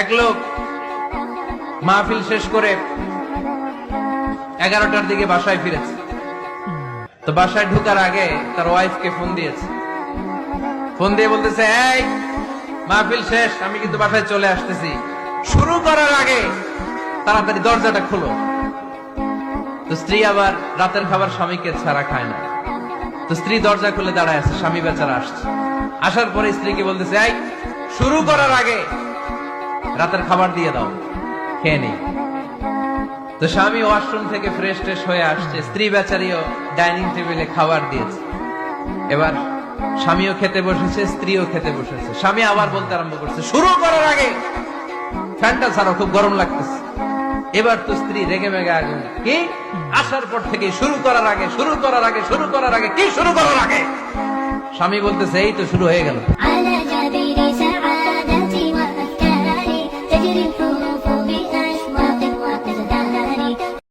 এক লোক মাহফিল শেষ করে 11টার দিকে বাসায় ফিরেছে। তো বাসায় ঢোকার আগে তার ওয়াইফকে ফোন দিয়েছে। ফোন দিয়ে বলতেছে, এই মাহফিল শেষ, আমি কিন্তু বাসায় চলে আসতেছি, শুরু করার আগে তাড়াতাড়ি দরজাটা খোলো। তো স্ত্রী আবার রাতের খাবার স্বামীকে ছাড়া খায় না। তো স্ত্রী দরজা খুলে দাঁড়ায় আছে, স্বামী বেচারা আসছে। আসার পরে স্ত্রীকে বলতেছে, এই শুরু করার আগে রাতের খাবার দিয়ে দাও, খেয়ে নেই। তো স্বামী ওয়াশরুম থেকে ফ্রেশ ট্রেশ হয়ে আসছে, স্ত্রী বেচারিও ডাইনিং টেবিলে খাবার দিয়েছে। এবার স্বামীও খেতে বসেছে, স্ত্রীও খেতে বসেছে। স্বামী আবার বলতে আরম্ভ করছে, শুরু করার আগে ফ্যানটা ছাড়ো, খুব গরম লাগতেছে। এবার তো স্ত্রী রেগে মেগে আগুন, কি আসার পর থেকে শুরু করার আগে, শুরু করার আগে, শুরু করার আগে, কি শুরু করার আগে? স্বামী বলতেছে, এই তো শুরু হয়ে গেল।